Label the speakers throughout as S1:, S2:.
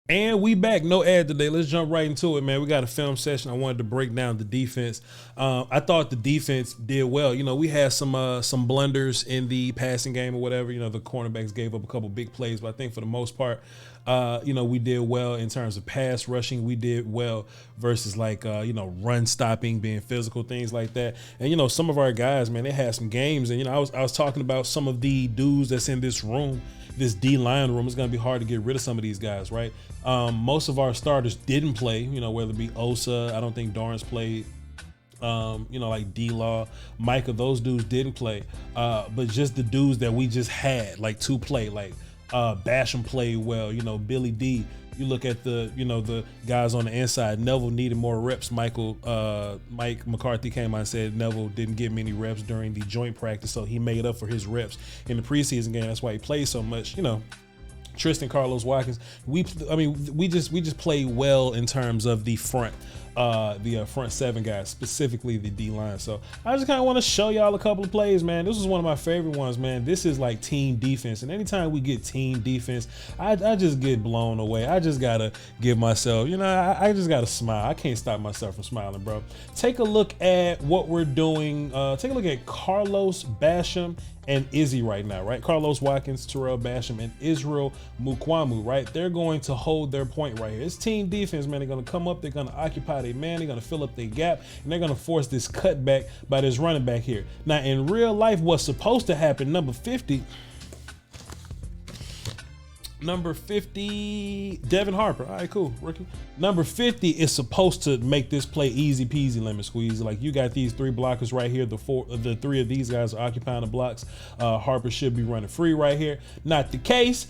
S1: And we back, no ad today. Let's jump right into it, man. We got a film session. I wanted to break down the defense. I thought the defense did well. You know, we had some blunders in the passing game or whatever. You know, the cornerbacks gave up a couple big plays, but I think for the most part, you know, we did well in terms of pass rushing. We did well versus like, you know, run stopping, being physical, things like that. And, you know, some of our guys, man, they had some games. And, you know, I was talking about some of the dudes that's in this room, this D-line room. It's going to be hard to get rid of some of these guys, right? Most of our starters didn't play, you know, whether it be Osa, I don't think Darren's played, you know, like D-Law, Micah, those dudes didn't play. But just the dudes that we just had, like, to play, like Basham played well, you know, Billy D. You look at the, you know, the guys on the inside. Neville needed more reps. Mike McCarthy came out and said Neville didn't get many reps during the joint practice, so he made up for his reps in the preseason game. That's why he played so much. You know, Tristan Carlos Watkins. We just played well in terms of the front seven guys, specifically the D-line. So I just kind of want to show y'all a couple of plays, man. This was one of my favorite ones, man. This is like team defense, and anytime we get team defense, I just get blown away. I just gotta give myself, you know, I just gotta smile. I can't stop myself from smiling, bro. Take a look at what we're doing. Take a look at Carlos Basham and Izzy right now, right? Carlos Watkins, Terrell Basham, and Israel Mukwamu, right? They're going to hold their point right here. It's team defense, man. They're going to come up. They're going to occupy their man. They're going to fill up their gap, and they're going to force this cutback by this running back here. Now, in real life, what's supposed to happen, number 50, Devin Harper. All right, cool, rookie. Number 50 is supposed to make this play easy peasy lemon squeeze. Like, you got these three blockers right here. The three of these guys are occupying the blocks. Harper should be running free right here. Not the case.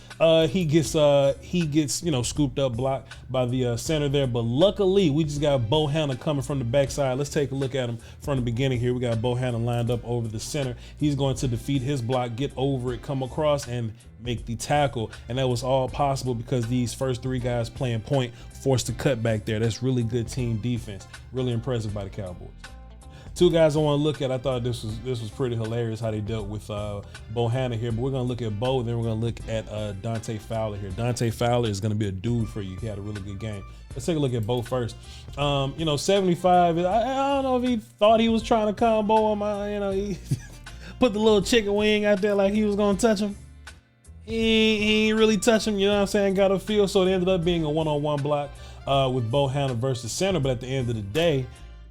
S1: He gets you know, scooped up, blocked by the center there. But luckily, we just got Bohanna coming from the backside. Let's take a look at him from the beginning here. We got Bohanna lined up over the center. He's going to defeat his block, get over it, come across, and make the tackle. And that was all possible because these first three guys playing point forced the cut back there. That's really good team defense. Really impressive by the Cowboys. Two guys I want to look at. I thought this was pretty hilarious how they dealt with Bohanna here, but we're going to look at Bo, then we're going to look at Dante Fowler here. Dante Fowler is going to be a dude for you. He had a really good game. Let's take a look at Bo first. You know, 75, I don't know if he thought he was trying to combo him. You know, he put the little chicken wing out there like he was going to touch him. He ain't really touch him, you know what I'm saying? Got a feel, so it ended up being a one-on-one block with Bohanna versus center. But at the end of the day,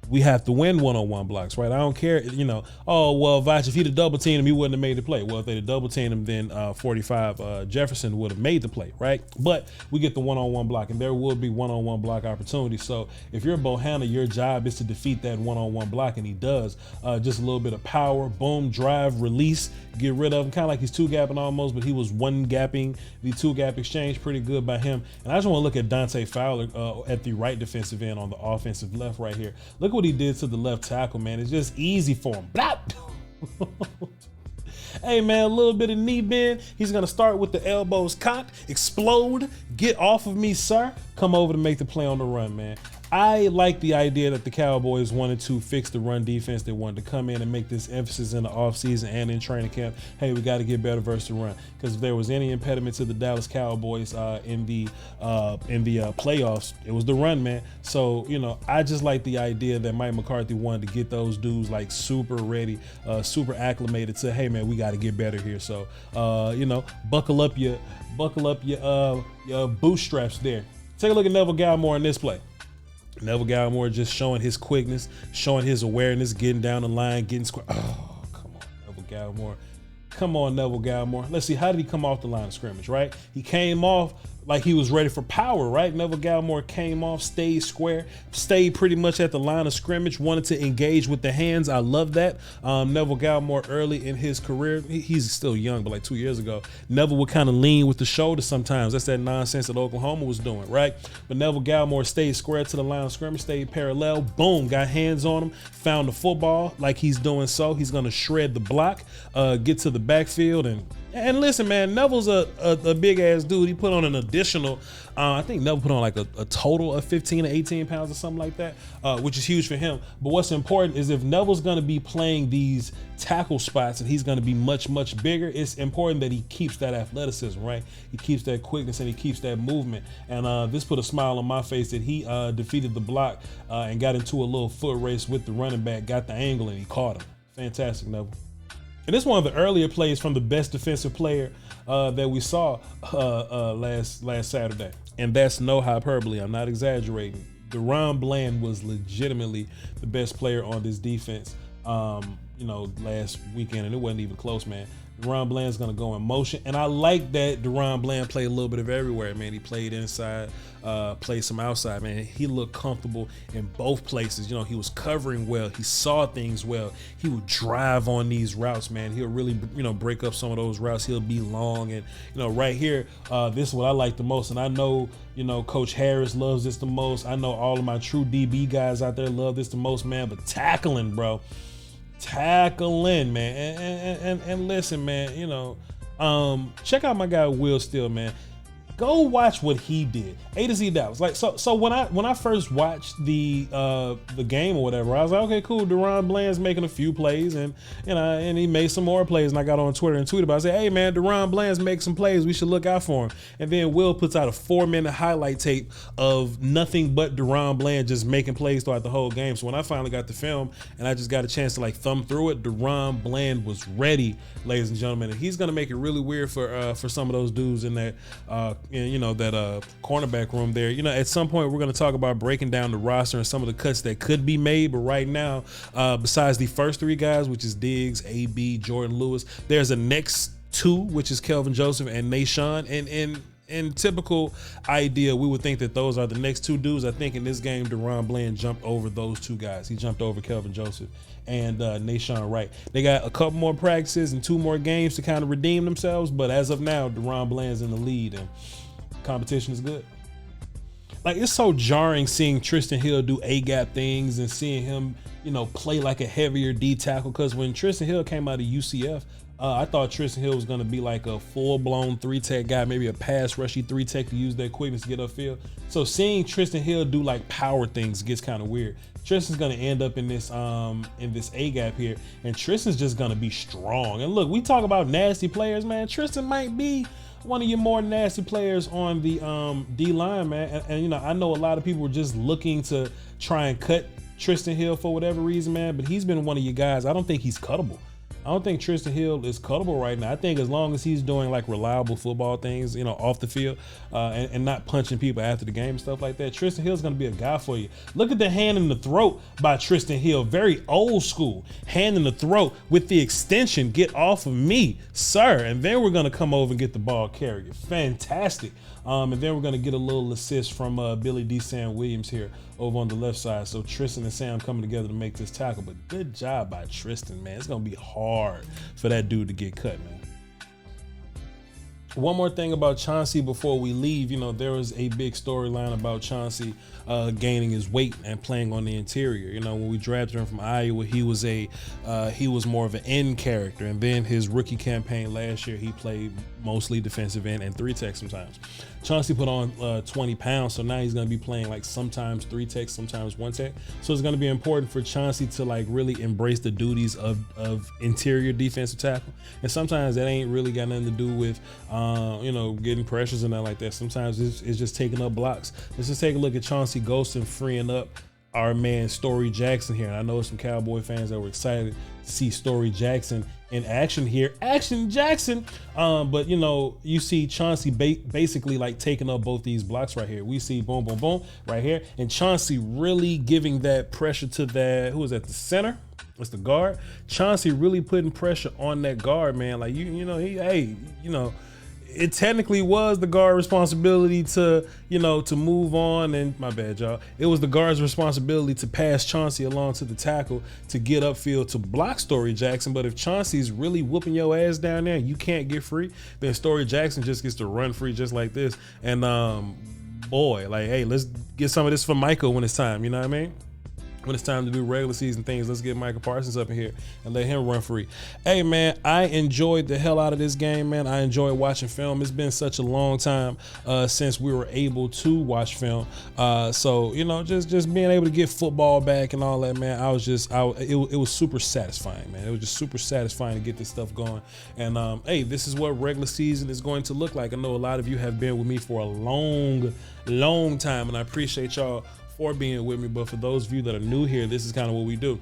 S1: we have to win one-on-one blocks, right? I don't care, you know, oh, well, Voch, if he'd have double teamed him, he wouldn't have made the play. Well, if they'd have double teamed him, then 45 Jefferson would have made the play, right? But we get the one-on-one block, and there will be one-on-one block opportunities. So if you're Bohanna, your job is to defeat that one-on-one block, and he does. Just a little bit of power, boom, drive, release, get rid of him. Kind of like he's two-gapping almost, but he was one-gapping. The two-gap exchange, pretty good by him. And I just want to look at Dante Fowler at the right defensive end on the offensive left right here. Look what he did to the left tackle, man. It's just easy for him. Hey, man, a little bit of knee bend. He's going to start with the elbows cocked, explode, get off of me, sir. Come over to make the play on the run, man. I like the idea that the Cowboys wanted to fix the run defense. They wanted to come in and make this emphasis in the offseason and in training camp. Hey, we got to get better versus the run. Because if there was any impediment to the Dallas Cowboys in the playoffs, it was the run, man. So, you know, I just like the idea that Mike McCarthy wanted to get those dudes like super ready, super acclimated to, hey, man, we got to get better here. So, you know, buckle up your bootstraps there. Take a look at Neville Gallimore in this play. Neville Gallimore just showing his quickness, showing his awareness, getting down the line, getting square. Oh, come on, Neville Gallimore. Come on, Neville Gallimore. Let's see, how did he come off the line of scrimmage, right? He came off like he was ready for power, right? Neville Gallimore came off, stayed square, stayed pretty much at the line of scrimmage, wanted to engage with the hands. I love that. Neville Gallimore early in his career, he's still young, but like 2 years ago, Neville would kind of lean with the shoulder sometimes. That's that nonsense that Oklahoma was doing, right? But Neville Gallimore stayed square to the line of scrimmage, stayed parallel, boom, got hands on him, found the football like he's doing so. He's going to shred the block, get to the backfield, and And listen, man, Neville's a big ass dude. He put on an additional, I think Neville put on like a total of 15 to 18 pounds or something like that, which is huge for him. But what's important is if Neville's going to be playing these tackle spots and he's going to be much, much bigger, it's important that he keeps that athleticism, right? He keeps that quickness and he keeps that movement. And this put a smile on my face that he defeated the block and got into a little foot race with the running back, got the angle, and he caught him. Fantastic, Neville. And it's one of the earlier plays from the best defensive player that we saw last Saturday. And that's no hyperbole. I'm not exaggerating. DaRon Bland was legitimately the best player on this defense, last weekend. And it wasn't even close, man. DaRon Bland's going to go in motion. And I like that DaRon Bland played a little bit of everywhere, man. He played inside, played some outside, man. He looked comfortable in both places. You know, he was covering well. He saw things well. He would drive on these routes, man. He'll really, break up some of those routes. He'll be long. And, right here, this is what I like the most. And I know, Coach Harris loves this the most. I know all of my true DB guys out there love this the most, man. But tackling, bro. Tackling, man, and listen, man, check out my guy Will Steele, man. Go watch what he did. A to Z Dallas. Like so when I first watched the game or whatever, I was like, okay, cool. DaRon Bland's making a few plays and he made some more plays, and I got on Twitter and tweeted about it. I said, hey man, DaRon Bland's making some plays. We should look out for him. And then Will puts out a 4-minute highlight tape of nothing but DaRon Bland just making plays throughout the whole game. So when I finally got the film and I just got a chance to like thumb through it, DaRon Bland was ready, ladies and gentlemen. And he's gonna make it really weird for some of those dudes in that cornerback room there. At some point we're going to talk about breaking down the roster and some of the cuts that could be made. But right now, besides the first 3 guys, which is Diggs, AB, Jordan Lewis, there's a next 2, which is Kelvin Joseph and Nashawn. And in typical idea, we would think that those are the next 2 dudes. I think in this game, DaRon Bland jumped over those 2 guys. He jumped over Kelvin Joseph and Nashawn Wright. They got a couple more practices and 2 more games to kind of redeem themselves. But as of now, DaRon Bland's in the lead and competition is good. Like, it's so jarring seeing Trysten Hill do A-gap things and seeing him, play like a heavier D tackle. Because when Trysten Hill came out of UCF, I thought Trysten Hill was going to be like a full-blown 3-tech guy, maybe a pass rushy 3-tech to use that quickness to get upfield. So seeing Trysten Hill do like power things gets kind of weird. Trysten's going to end up in this A-gap here, and Trysten's just going to be strong. And look, we talk about nasty players, man. Trysten might be one of your more nasty players on the D-line, man. And I know a lot of people were just looking to try and cut Trysten Hill for whatever reason, man, but he's been one of your guys. I don't think he's cuttable. I don't think Trysten Hill is cuttable right now. I think as long as he's doing like reliable football things, off the field and not punching people after the game and stuff like that, Trysten Hill's going to be a guy for you. Look at the hand in the throat by Trysten Hill. Very old school. Hand in the throat with the extension. Get off of me, sir. And then we're going to come over and get the ball carrier. Fantastic. And then we're going to get a little assist from Billy D. Sam Williams here over on the left side. So Trysten and Sam coming together to make this tackle. But good job by Trysten, man. It's going to be hard for that dude to get cut, man. One more thing about Chauncey before we leave. There was a big storyline about Chauncey gaining his weight and playing on the interior. When we drafted him from Iowa, he was more of an end character. And then his rookie campaign last year, he played mostly defensive end and 3-tech sometimes. Chauncey put on 20 pounds, so now he's going to be playing like sometimes 3-tech, sometimes 1-tech. So it's going to be important for Chauncey to like really embrace the duties of interior defensive tackle. And sometimes that ain't really got nothing to do with getting pressures and nothing like that. Sometimes it's just taking up blocks. Let's just take a look at Chauncey Golston freeing up our man Story Jackson here. And I know some Cowboy fans that were excited to see Story Jackson in action here. Action Jackson. But you see Chauncey basically like taking up both these blocks right here. We see boom, boom, boom right here. And Chauncey really giving that pressure to that, who is at the center? It's the guard. Chauncey really putting pressure on that guard, man. Like, it technically was the guard responsibility to move on, and my bad, y'all. It was the guard's responsibility to pass Chauncey along to the tackle to get upfield to block Story Jackson. But if Chauncey's really whooping your ass down there, you can't get free, then Story Jackson just gets to run free just like this. And boy, like, hey, let's get some of this for Michael when it's time. You know what I mean? when it's time to do regular season things, let's get Michael Parsons up in here and let him run free. Hey, man, I enjoyed the hell out of this game, man. I enjoyed watching film. It's been such a long time since we were able to watch film. So, you know, just being able to get football back and all that, man, it was super satisfying, man. It was just super satisfying to get this stuff going. And, hey, this is what regular season is going to look like. I know a lot of you have been with me for a long time, and I appreciate y'all for being with me. But for those of you that are new here, this is kind of what we do.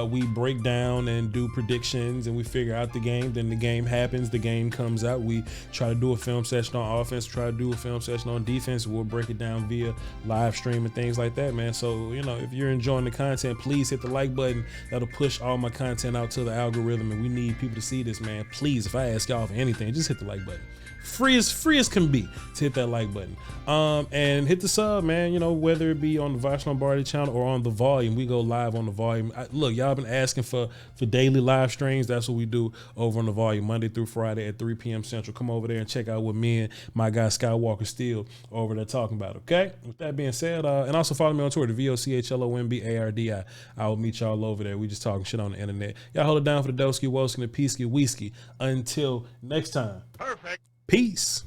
S1: We break down and do predictions, and we figure out the game. Then the game happens, the game comes out. We try to do a film session on offense, try to do a film session on defense. We'll break it down via live stream and things like that, man. So, you know, if you're enjoying the content, please hit the like button. That'll push all my content out to the algorithm, and we need people to see this, man. Please, if I ask y'all for anything, just hit the like button. Free as can be to hit that like button, and hit the sub, man. You know, whether it be on the Voch Lombardi channel or on the volume, we go live on the volume. Look, y'all been asking for daily live streams. That's what we do over on the volume, Monday through Friday at 3 p.m. Central. Come over there and check out what me and my guy Skywalker Steele over there talking about. Okay. With that being said, and also follow me on Twitter, VOCHLOMBARDI. I will meet y'all over there. We just talking shit on the internet. Y'all hold it down for the Doski Woski and the Peasky Wheesky. Until next time.
S2: Perfect.
S1: Peace.